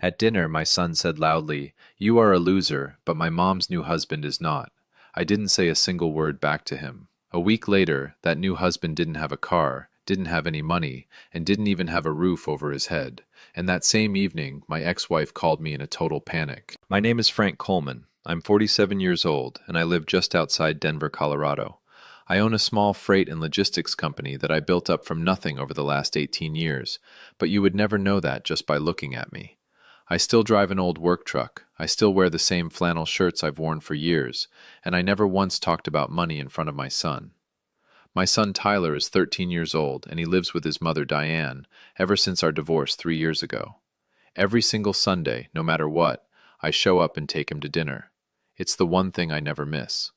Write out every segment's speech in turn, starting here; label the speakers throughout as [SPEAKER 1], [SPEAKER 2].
[SPEAKER 1] At dinner, my son said loudly, "You are a loser, but my mom's new husband is not." I didn't say a single word back to him. A week later, that new husband didn't have a car, didn't have any money, and didn't even have a roof over his head. And that same evening, my ex-wife called me in a total panic. My name is Frank Coleman. I'm 47 years old, and I live just outside Denver, Colorado. I own a small freight and logistics company that I built up from nothing over the last 18 years, but you would never know that just by looking at me. I still drive an old work truck, I still wear the same flannel shirts I've worn for years, and I never once talked about money in front of my son. My son Tyler is 13 years old, and he lives with his mother Diane ever since our divorce 3 years ago. Every single Sunday, no matter what, I show up and take him to dinner. It's the one thing I never miss.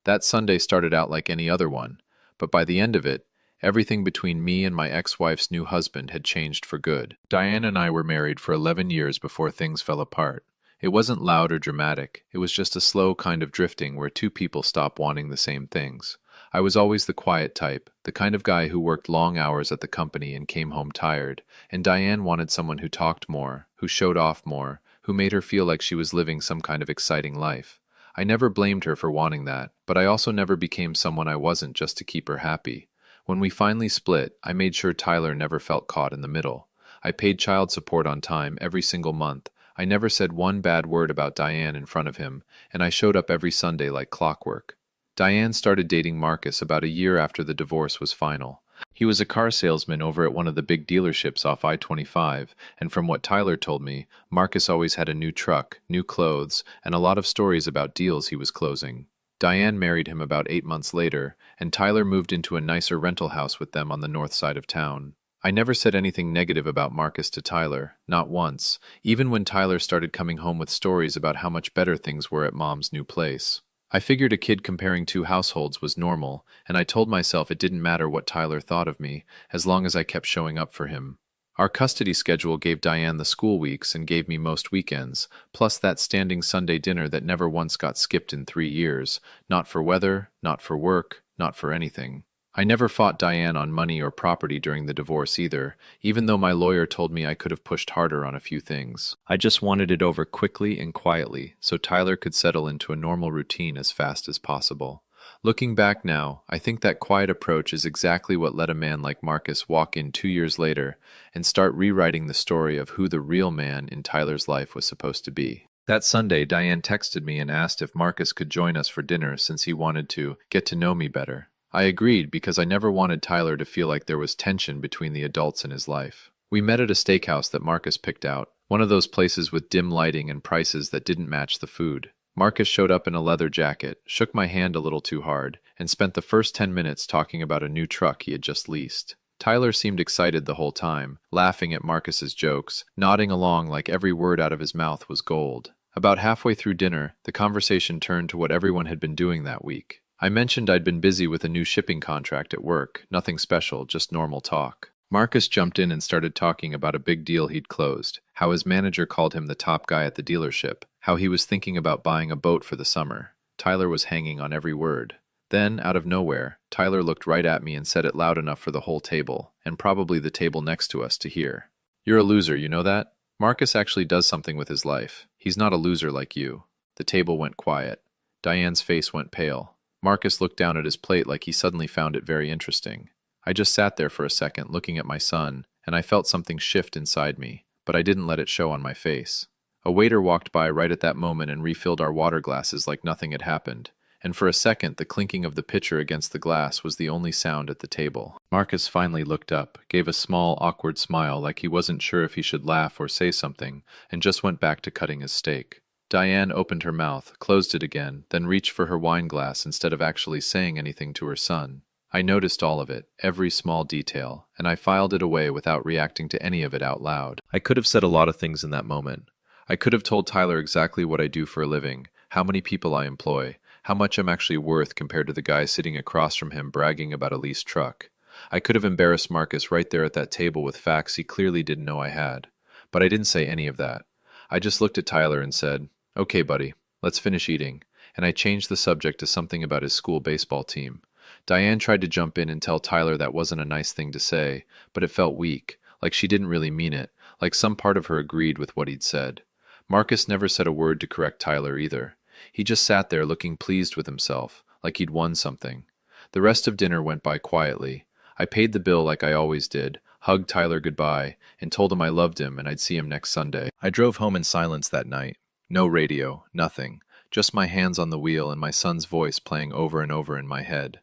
[SPEAKER 1] That Sunday started out like any other one, but by the end of it, everything between me and my ex-wife's new husband had changed for good. Diane and I were married for 11 years before things fell apart. It wasn't loud or dramatic, it was just a slow kind of drifting where two people stop wanting the same things. I was always the quiet type, the kind of guy who worked long hours at the company and came home tired, and Diane wanted someone who talked more, who showed off more, who made her feel like she was living some kind of exciting life. I never blamed her for wanting that, but I also never became someone I wasn't just to keep her happy. When we finally split, I made sure Tyler never felt caught in the middle. I paid child support on time every single month. I never said one bad word about Diane in front of him, and I showed up every Sunday like clockwork. Diane started dating Marcus about a year after the divorce was final. He was a car salesman over at one of the big dealerships off I-25, and from what Tyler told me, Marcus always had a new truck, new clothes, and a lot of stories about deals he was closing. Diane married him about 8 months later, and Tyler moved into a nicer rental house with them on the north side of town. I never said anything negative about Marcus to Tyler, not once, even when Tyler started coming home with stories about how much better things were at Mom's new place. I figured a kid comparing two households was normal, and I told myself it didn't matter what Tyler thought of me, as long as I kept showing up for him. Our custody schedule gave Diane the school weeks and gave me most weekends, plus that standing Sunday dinner that never once got skipped in 3 years, not for weather, not for work, not for anything. I never fought Diane on money or property during the divorce either, even though my lawyer told me I could have pushed harder on a few things. I just wanted it over quickly and quietly, so Tyler could settle into a normal routine as fast as possible. Looking back now, I think that quiet approach is exactly what let a man like Marcus walk in 2 years later and start rewriting the story of who the real man in Tyler's life was supposed to be. That Sunday, Diane texted me and asked if Marcus could join us for dinner since he wanted to get to know me better. I agreed because I never wanted Tyler to feel like there was tension between the adults in his life. We met at a steakhouse that Marcus picked out, one of those places with dim lighting and prices that didn't match the food. Marcus showed up in a leather jacket, shook my hand a little too hard, and spent the first 10 minutes talking about a new truck he had just leased. Tyler seemed excited the whole time, laughing at Marcus's jokes, nodding along like every word out of his mouth was gold. About halfway through dinner, the conversation turned to what everyone had been doing that week. I mentioned I'd been busy with a new shipping contract at work, nothing special, just normal talk. Marcus jumped in and started talking about a big deal he'd closed, how his manager called him the top guy at the dealership, how he was thinking about buying a boat for the summer. Tyler was hanging on every word. Then, out of nowhere, Tyler looked right at me and said it loud enough for the whole table, and probably the table next to us to hear. "You're a loser, you know that? Marcus actually does something with his life. He's not a loser like you." The table went quiet. Diane's face went pale. Marcus looked down at his plate like he suddenly found it very interesting. I just sat there for a second looking at my son, and I felt something shift inside me, but I didn't let it show on my face. A waiter walked by right at that moment and refilled our water glasses like nothing had happened, and for a second the clinking of the pitcher against the glass was the only sound at the table. Marcus finally looked up, gave a small, awkward smile like he wasn't sure if he should laugh or say something, and just went back to cutting his steak. Diane opened her mouth, closed it again, then reached for her wine glass instead of actually saying anything to her son. I noticed all of it, every small detail, and I filed it away without reacting to any of it out loud. I could have said a lot of things in that moment. I could have told Tyler exactly what I do for a living, how many people I employ, how much I'm actually worth compared to the guy sitting across from him bragging about a leased truck. I could have embarrassed Marcus right there at that table with facts he clearly didn't know I had. But I didn't say any of that. I just looked at Tyler and said, "Okay, buddy, let's finish eating," and I changed the subject to something about his school baseball team. Diane tried to jump in and tell Tyler that wasn't a nice thing to say, but it felt weak, like she didn't really mean it, like some part of her agreed with what he'd said. Marcus never said a word to correct Tyler either. He just sat there looking pleased with himself, like he'd won something. The rest of dinner went by quietly. I paid the bill like I always did, hugged Tyler goodbye, and told him I loved him and I'd see him next Sunday. I drove home in silence that night. No radio, nothing. Just my hands on the wheel and my son's voice playing over and over in my head.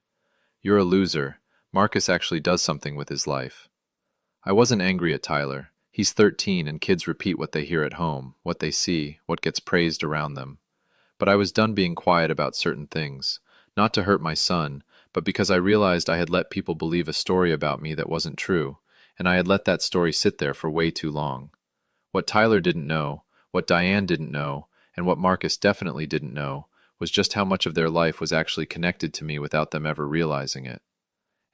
[SPEAKER 1] "You're a loser. Marcus actually does something with his life." I wasn't angry at Tyler. He's 13 and kids repeat what they hear at home, what they see, what gets praised around them. But I was done being quiet about certain things, not to hurt my son, but because I realized I had let people believe a story about me that wasn't true, and I had let that story sit there for way too long. What Tyler didn't know, what Diane didn't know, and what Marcus definitely didn't know, was just how much of their life was actually connected to me without them ever realizing it.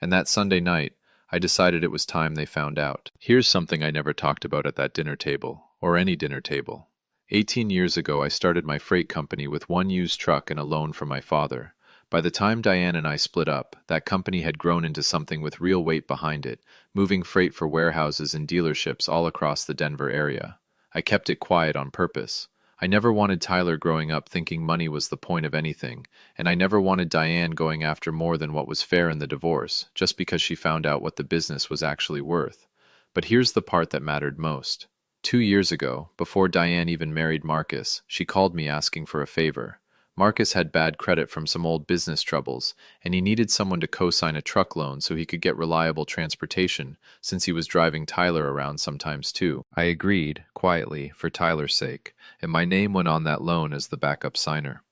[SPEAKER 1] And that Sunday night, I decided it was time they found out. Here's something I never talked about at that dinner table, or any dinner table. 18 years ago, I started my freight company with one used truck and a loan from my father. By the time Diane and I split up, that company had grown into something with real weight behind it, moving freight for warehouses and dealerships all across the Denver area. I kept it quiet on purpose. I never wanted Tyler growing up thinking money was the point of anything, and I never wanted Diane going after more than what was fair in the divorce, just because she found out what the business was actually worth. But here's the part that mattered most. 2 years ago, before Diane even married Marcus, she called me asking for a favor. Marcus had bad credit from some old business troubles, and he needed someone to co-sign a truck loan so he could get reliable transportation, since he was driving Tyler around sometimes too. I agreed, quietly, for Tyler's sake, and my name went on that loan as the backup signer.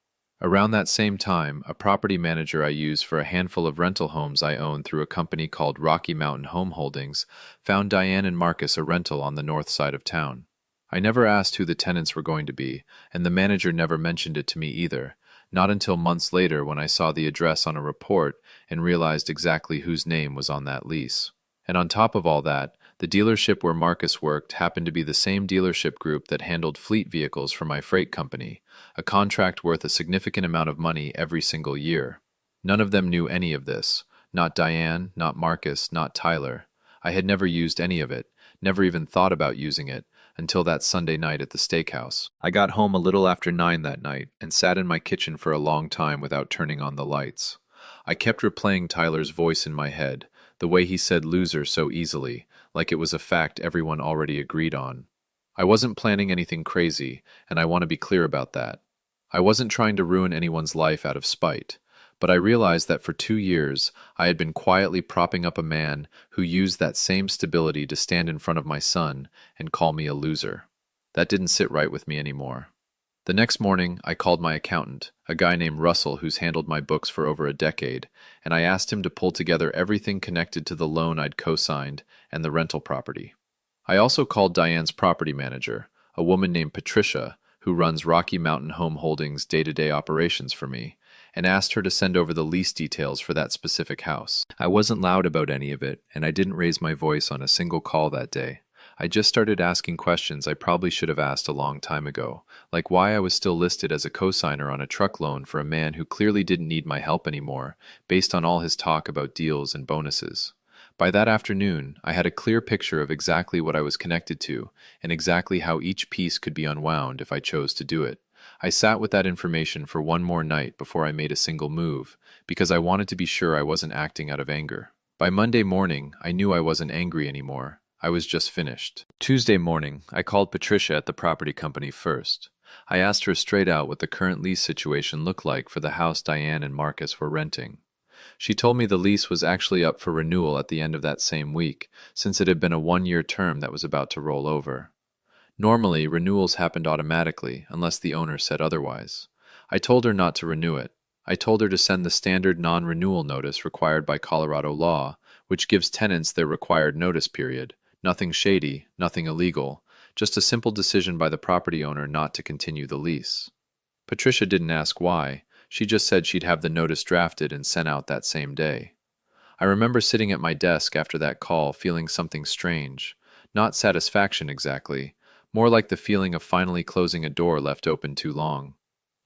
[SPEAKER 1] Around that same time, a property manager I use for a handful of rental homes I own through a company called Rocky Mountain Home Holdings found Diane and Marcus a rental on the north side of town. I never asked who the tenants were going to be, and the manager never mentioned it to me either, not until months later when I saw the address on a report and realized exactly whose name was on that lease. And on top of all that, the dealership where Marcus worked happened to be the same dealership group that handled fleet vehicles for my freight company, a contract worth a significant amount of money every single year. None of them knew any of this. Not Diane, not Marcus, not Tyler. I had never used any of it, never even thought about using it, until that Sunday night at the steakhouse. I got home a little after 9 that night and sat in my kitchen for a long time without turning on the lights. I kept replaying Tyler's voice in my head, the way he said loser so easily, like it was a fact everyone already agreed on. I wasn't planning anything crazy, and I want to be clear about that. I wasn't trying to ruin anyone's life out of spite, but I realized that for 2 years I had been quietly propping up a man who used that same stability to stand in front of my son and call me a loser. That didn't sit right with me anymore. The next morning, I called my accountant, a guy named Russell who's handled my books for over a decade, and I asked him to pull together everything connected to the loan I'd co-signed and the rental property. I also called Diane's property manager, a woman named Patricia, who runs Rocky Mountain Home Holdings' day-to-day operations for me, and asked her to send over the lease details for that specific house. I wasn't loud about any of it, and I didn't raise my voice on a single call that day. I just started asking questions I probably should have asked a long time ago, like why I was still listed as a cosigner on a truck loan for a man who clearly didn't need my help anymore, based on all his talk about deals and bonuses. By that afternoon, I had a clear picture of exactly what I was connected to, and exactly how each piece could be unwound if I chose to do it. I sat with that information for one more night before I made a single move, because I wanted to be sure I wasn't acting out of anger. By Monday morning, I knew I wasn't angry anymore. I was just finished. Tuesday morning, I called Patricia at the property company first. I asked her straight out what the current lease situation looked like for the house Diane and Marcus were renting. She told me the lease was actually up for renewal at the end of that same week, since it had been a 1-year term that was about to roll over. Normally, renewals happened automatically, unless the owner said otherwise. I told her not to renew it. I told her to send the standard non-renewal notice required by Colorado law, which gives tenants their required notice period. Nothing shady, nothing illegal, just a simple decision by the property owner not to continue the lease. Patricia didn't ask why. She just said she'd have the notice drafted and sent out that same day. I remember sitting at my desk after that call feeling something strange. Not satisfaction exactly, more like the feeling of finally closing a door left open too long.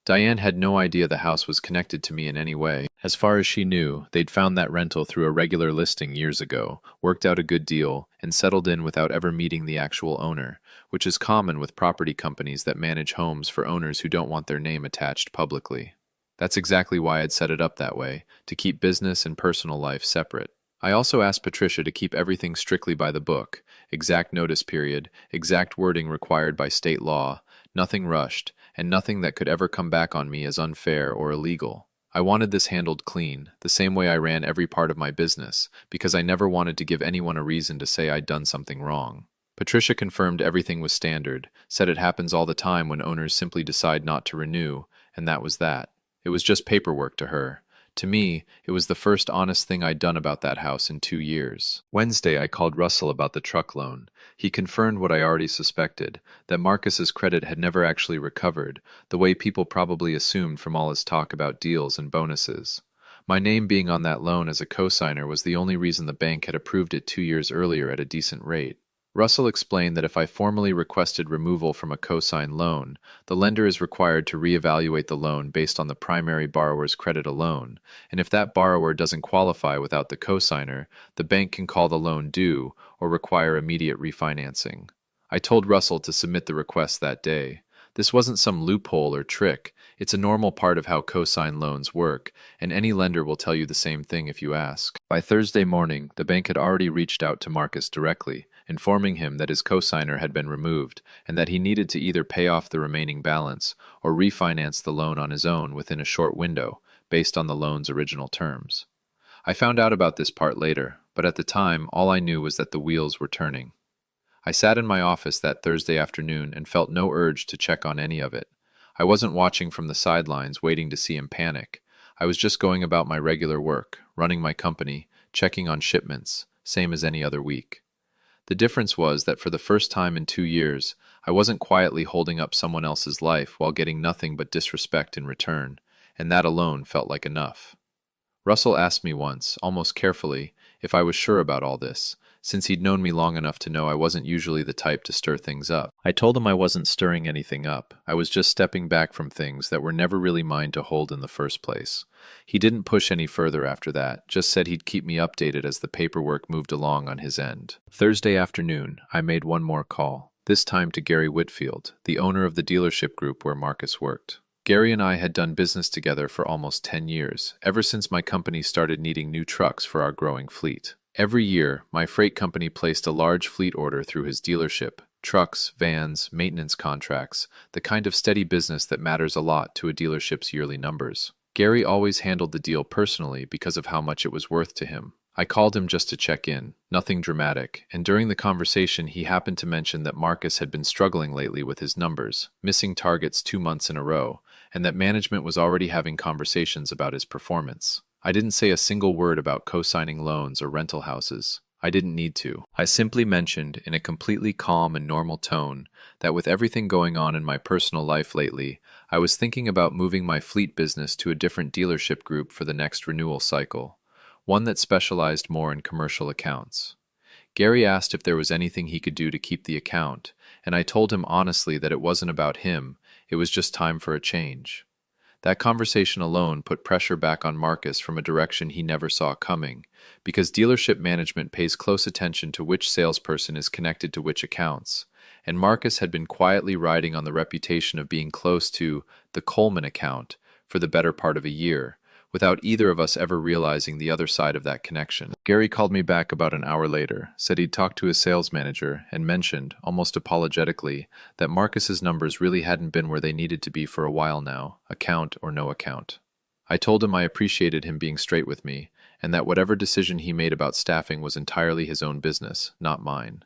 [SPEAKER 1] Diane had no idea the house was connected to me in any way. As far as she knew, they'd found that rental through a regular listing years ago, worked out a good deal, and settled in without ever meeting the actual owner, which is common with property companies that manage homes for owners who don't want their name attached publicly. That's exactly why I'd set it up that way, to keep business and personal life separate. I also asked Patricia to keep everything strictly by the book, exact notice period, exact wording required by state law, nothing rushed, and nothing that could ever come back on me as unfair or illegal. I wanted this handled clean, the same way I ran every part of my business, because I never wanted to give anyone a reason to say I'd done something wrong. Patricia confirmed everything was standard, said it happens all the time when owners simply decide not to renew, and that was that. It was just paperwork to her. To me, it was the first honest thing I'd done about that house in 2 years. Wednesday, I called Russell about the truck loan. He confirmed what I already suspected, that Marcus's credit had never actually recovered, the way people probably assumed from all his talk about deals and bonuses. My name being on that loan as a cosigner was the only reason the bank had approved it 2 years earlier at a decent rate. Russell explained that if I formally requested removal from a cosign loan, the lender is required to reevaluate the loan based on the primary borrower's credit alone, and if that borrower doesn't qualify without the cosigner, the bank can call the loan due or require immediate refinancing. I told Russell to submit the request that day. This wasn't some loophole or trick. It's a normal part of how cosign loans work, and any lender will tell you the same thing if you ask. By Thursday morning, the bank had already reached out to Marcus directly, informing him that his cosigner had been removed and that he needed to either pay off the remaining balance or refinance the loan on his own within a short window, based on the loan's original terms. I found out about this part later, but at the time, all I knew was that the wheels were turning. I sat in my office that Thursday afternoon and felt no urge to check on any of it. I wasn't watching from the sidelines waiting to see him panic. I was just going about my regular work, running my company, checking on shipments, same as any other week. The difference was that for the first time in 2 years, I wasn't quietly holding up someone else's life while getting nothing but disrespect in return, and that alone felt like enough. Russell asked me once, almost carefully, if I was sure about all this, since he'd known me long enough to know I wasn't usually the type to stir things up. I told him I wasn't stirring anything up. I was just stepping back from things that were never really mine to hold in the first place. He didn't push any further after that, just said he'd keep me updated as the paperwork moved along on his end. Thursday afternoon, I made one more call, this time to Gary Whitfield, the owner of the dealership group where Marcus worked. Gary and I had done business together for almost 10 years, ever since my company started needing new trucks for our growing fleet. Every year, my freight company placed a large fleet order through his dealership, trucks, vans, maintenance contracts, the kind of steady business that matters a lot to a dealership's yearly numbers. Gary always handled the deal personally because of how much it was worth to him. I called him just to check in, nothing dramatic, and during the conversation he happened to mention that Marcus had been struggling lately with his numbers, missing targets 2 months in a row, and that management was already having conversations about his performance. I didn't say a single word about co-signing loans or rental houses. I didn't need to. I simply mentioned, in a completely calm and normal tone, that with everything going on in my personal life lately, I was thinking about moving my fleet business to a different dealership group for the next renewal cycle, one that specialized more in commercial accounts. Gary asked if there was anything he could do to keep the account, and I told him honestly that it wasn't about him, it was just time for a change. That conversation alone put pressure back on Marcus from a direction he never saw coming, because dealership management pays close attention to which salesperson is connected to which accounts, and Marcus had been quietly riding on the reputation of being close to the Coleman account for the better part of a year, without either of us ever realizing the other side of that connection. Gary called me back about an hour later, said he'd talked to his sales manager, and mentioned, almost apologetically, that Marcus's numbers really hadn't been where they needed to be for a while now, account or no account. I told him I appreciated him being straight with me, and that whatever decision he made about staffing was entirely his own business, not mine.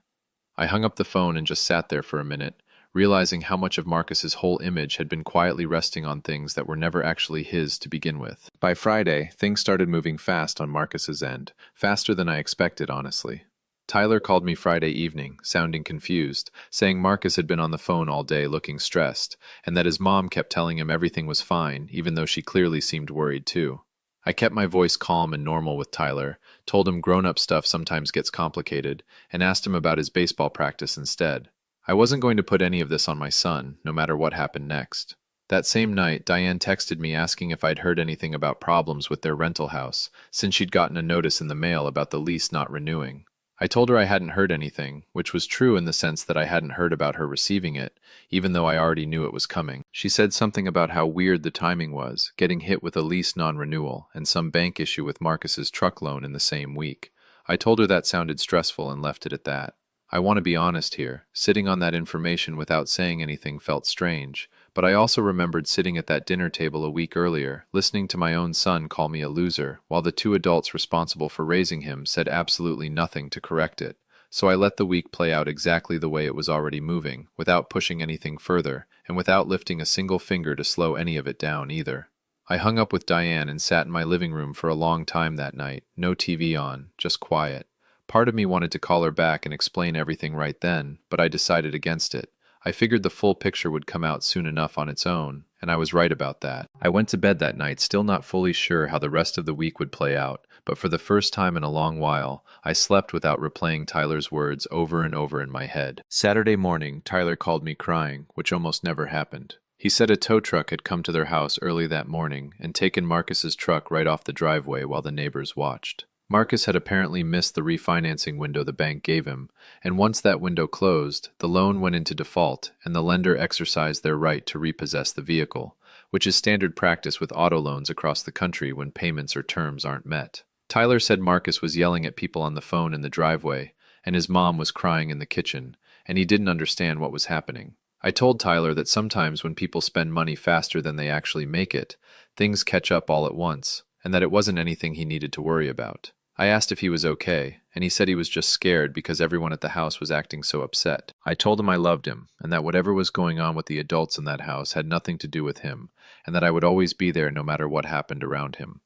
[SPEAKER 1] I hung up the phone and just sat there for a minute, realizing how much of Marcus's whole image had been quietly resting on things that were never actually his to begin with. By Friday, things started moving fast on Marcus's end, faster than I expected, honestly. Tyler called me Friday evening, sounding confused, saying Marcus had been on the phone all day looking stressed, and that his mom kept telling him everything was fine, even though she clearly seemed worried too. I kept my voice calm and normal with Tyler, told him grown-up stuff sometimes gets complicated, and asked him about his baseball practice instead. I wasn't going to put any of this on my son, no matter what happened next. That same night, Diane texted me asking if I'd heard anything about problems with their rental house, since she'd gotten a notice in the mail about the lease not renewing. I told her I hadn't heard anything, which was true in the sense that I hadn't heard about her receiving it, even though I already knew it was coming. She said something about how weird the timing was, getting hit with a lease non-renewal and some bank issue with Marcus's truck loan in the same week. I told her that sounded stressful and left it at that. I want to be honest here. Sitting on that information without saying anything felt strange, but I also remembered sitting at that dinner table a week earlier, listening to my own son call me a loser, while the two adults responsible for raising him said absolutely nothing to correct it. So I let the week play out exactly the way it was already moving, without pushing anything further, and without lifting a single finger to slow any of it down either. I hung up with Diane and sat in my living room for a long time that night, no TV on, just quiet. Part of me wanted to call her back and explain everything right then, but I decided against it. I figured the full picture would come out soon enough on its own, and I was right about that. I went to bed that night still not fully sure how the rest of the week would play out, but for the first time in a long while, I slept without replaying Tyler's words over and over in my head. Saturday morning, Tyler called me crying, which almost never happened. He said a tow truck had come to their house early that morning and taken Marcus's truck right off the driveway while the neighbors watched. Marcus had apparently missed the refinancing window the bank gave him, and once that window closed, the loan went into default and the lender exercised their right to repossess the vehicle, which is standard practice with auto loans across the country when payments or terms aren't met. Tyler said Marcus was yelling at people on the phone in the driveway, and his mom was crying in the kitchen, and he didn't understand what was happening. I told Tyler that sometimes when people spend money faster than they actually make it, things catch up all at once, and that it wasn't anything he needed to worry about. I asked if he was okay, and he said he was just scared because everyone at the house was acting so upset. I told him I loved him, and that whatever was going on with the adults in that house had nothing to do with him, and that I would always be there no matter what happened around him.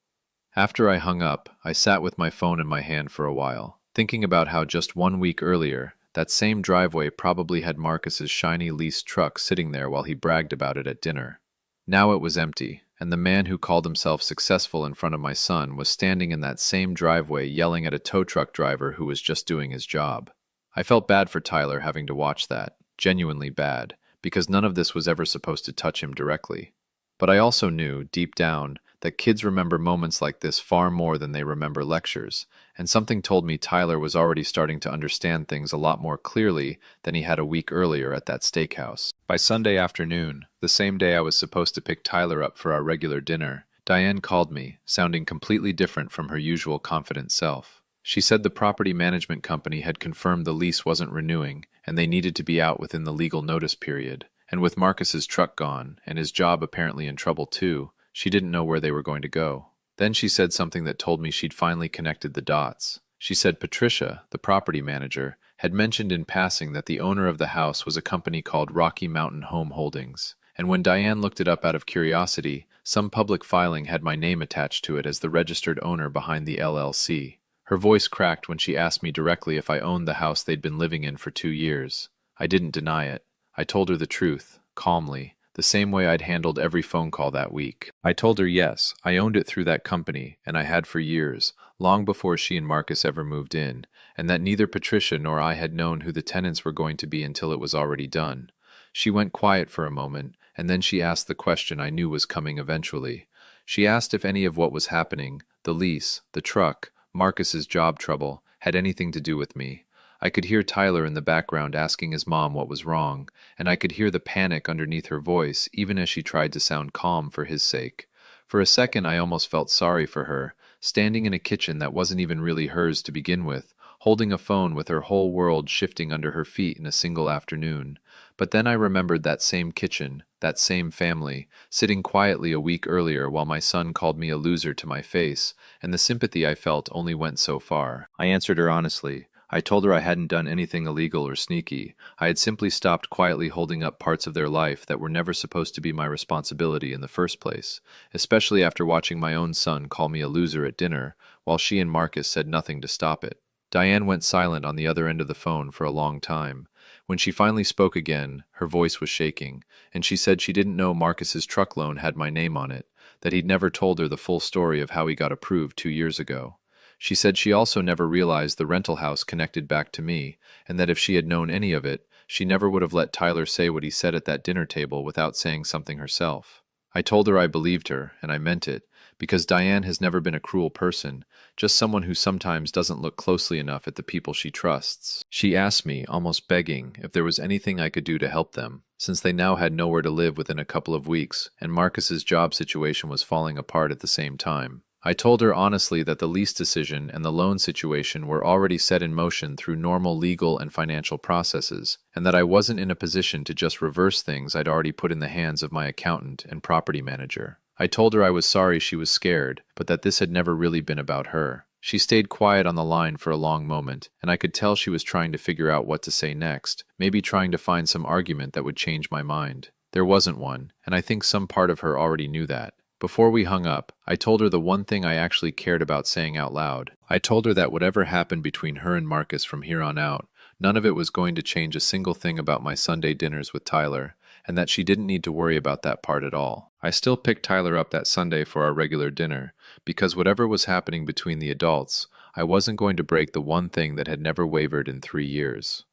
[SPEAKER 1] After I hung up, I sat with my phone in my hand for a while, thinking about how just 1 week earlier, that same driveway probably had Marcus's shiny leased truck sitting there while he bragged about it at dinner. Now it was empty, and the man who called himself successful in front of my son was standing in that same driveway yelling at a tow truck driver who was just doing his job. I felt bad for Tyler having to watch that, genuinely bad, because none of this was ever supposed to touch him directly. But I also knew, deep down, that kids remember moments like this far more than they remember lectures, and something told me Tyler was already starting to understand things a lot more clearly than he had a week earlier at that steakhouse. By Sunday afternoon, the same day I was supposed to pick Tyler up for our regular dinner, Diane called me, sounding completely different from her usual confident self. She said the property management company had confirmed the lease wasn't renewing, and they needed to be out within the legal notice period, and with Marcus's truck gone, and his job apparently in trouble too, she didn't know where they were going to go. Then she said something that told me she'd finally connected the dots. She said Patricia, the property manager, had mentioned in passing that the owner of the house was a company called Rocky Mountain Home Holdings, and when Diane looked it up out of curiosity, some public filing had my name attached to it as the registered owner behind the LLC. Her voice cracked when she asked me directly if I owned the house they'd been living in for 2 years. I didn't deny it. I told her the truth, calmly, the same way I'd handled every phone call that week. I told her yes, I owned it through that company, and I had for years, long before she and Marcus ever moved in, and that neither Patricia nor I had known who the tenants were going to be until it was already done. She went quiet for a moment, and then she asked the question I knew was coming eventually. She asked if any of what was happening, the lease, the truck, Marcus's job trouble, had anything to do with me. I could hear Tyler in the background asking his mom what was wrong, and I could hear the panic underneath her voice even as she tried to sound calm for his sake. For a second I almost felt sorry for her, standing in a kitchen that wasn't even really hers to begin with, holding a phone with her whole world shifting under her feet in a single afternoon. But then I remembered that same kitchen, that same family, sitting quietly a week earlier while my son called me a loser to my face, and the sympathy I felt only went so far. I answered her honestly. I told her I hadn't done anything illegal or sneaky. I had simply stopped quietly holding up parts of their life that were never supposed to be my responsibility in the first place, especially after watching my own son call me a loser at dinner, while she and Marcus said nothing to stop it. Diane went silent on the other end of the phone for a long time. When she finally spoke again, her voice was shaking, and she said she didn't know Marcus's truck loan had my name on it, that he'd never told her the full story of how he got approved 2 years ago. She said she also never realized the rental house connected back to me, and that if she had known any of it, She never would have let Tyler say what he said at that dinner table without saying something herself. I told her I believed her, and I meant it, because Diane has never been a cruel person, just someone who sometimes doesn't look closely enough at the people she trusts. She asked me, almost begging, if there was anything I could do to help them, since they now had nowhere to live within a couple of weeks, and Marcus's job situation was falling apart at the same time. I told her honestly that the lease decision and the loan situation were already set in motion through normal legal and financial processes, and that I wasn't in a position to just reverse things I'd already put in the hands of my accountant and property manager. I told her I was sorry she was scared, but that this had never really been about her. She stayed quiet on the line for a long moment, and I could tell she was trying to figure out what to say next, maybe trying to find some argument that would change my mind. There wasn't one, and I think some part of her already knew that. Before we hung up, I told her the one thing I actually cared about saying out loud. I told her that whatever happened between her and Marcus from here on out, none of it was going to change a single thing about my Sunday dinners with Tyler, and that she didn't need to worry about that part at all. I still picked Tyler up that Sunday for our regular dinner, because whatever was happening between the adults, I wasn't going to break the one thing that had never wavered in 3 years.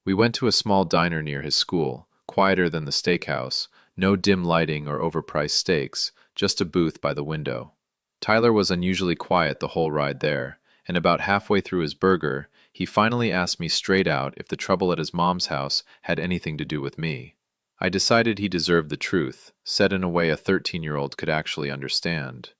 [SPEAKER 1] We went to a small diner near his school, quieter than the steakhouse, no dim lighting or overpriced steaks, just a booth by the window. Tyler was unusually quiet the whole ride there, and about halfway through his burger, he finally asked me straight out if the trouble at his mom's house had anything to do with me. I decided he deserved the truth, said in a way a 13-year-old could actually understand.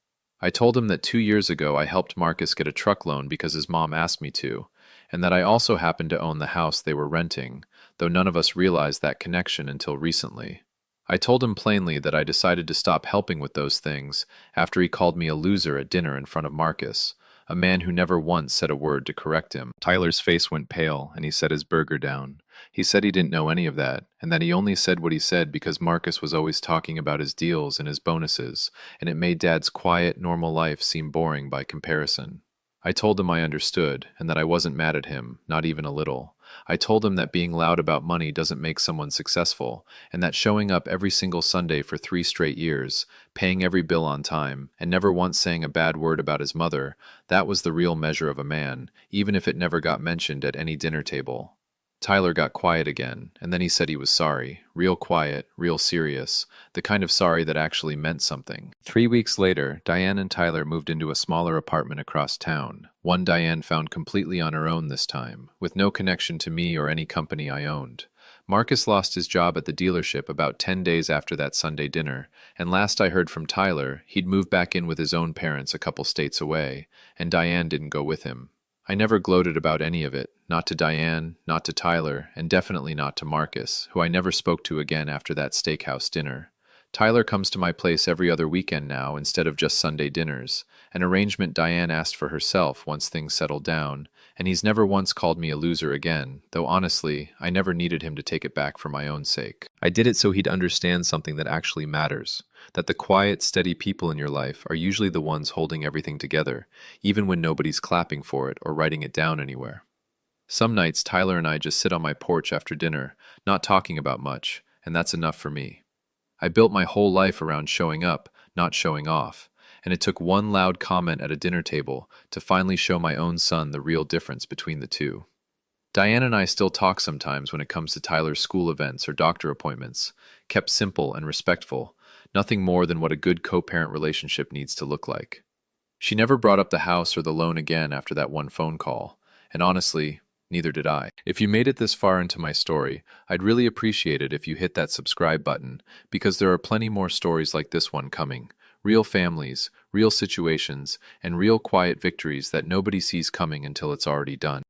[SPEAKER 1] I told him that 2 years ago I helped Marcus get a truck loan because his mom asked me to, and that I also happened to own the house they were renting, though none of us realized that connection until recently. I told him plainly that I decided to stop helping with those things after he called me a loser at dinner in front of Marcus, a man who never once said a word to correct him. Tyler's face went pale, and he set his burger down. He said he didn't know any of that, and that he only said what he said because Marcus was always talking about his deals and his bonuses, and it made Dad's quiet, normal life seem boring by comparison. I told him I understood, and that I wasn't mad at him, not even a little. I told him that being loud about money doesn't make someone successful, and that showing up every single Sunday for 3 straight years, paying every bill on time, and never once saying a bad word about his mother, that was the real measure of a man, even if it never got mentioned at any dinner table. Tyler got quiet again, and then he said he was sorry. Real quiet, real serious, the kind of sorry that actually meant something. 3 weeks later, Diane and Tyler moved into a smaller apartment across town, one Diane found completely on her own this time, with no connection to me or any company I owned. Marcus lost his job at the dealership about 10 days after that Sunday dinner, and last I heard from Tyler, he'd moved back in with his own parents a couple states away, and Diane didn't go with him. I never gloated about any of it, not to Diane, not to Tyler, and definitely not to Marcus, who I never spoke to again after that steakhouse dinner. Tyler comes to my place every other weekend now instead of just Sunday dinners, an arrangement Diane asked for herself once things settled down, and he's never once called me a loser again, though honestly, I never needed him to take it back for my own sake. I did it so he'd understand something that actually matters, that the quiet, steady people in your life are usually the ones holding everything together, even when nobody's clapping for it or writing it down anywhere. Some nights Tyler and I just sit on my porch after dinner, not talking about much, and that's enough for me. I built my whole life around showing up, not showing off, and it took one loud comment at a dinner table to finally show my own son the real difference between the two. Diane and I still talk sometimes when it comes to Tyler's school events or doctor appointments, kept simple and respectful, nothing more than what a good co-parent relationship needs to look like. She never brought up the house or the loan again after that one phone call, and honestly, neither did I. If you made it this far into my story, I'd really appreciate it if you hit that subscribe button, because there are plenty more stories like this one coming. Real families, real situations, and real quiet victories that nobody sees coming until it's already done.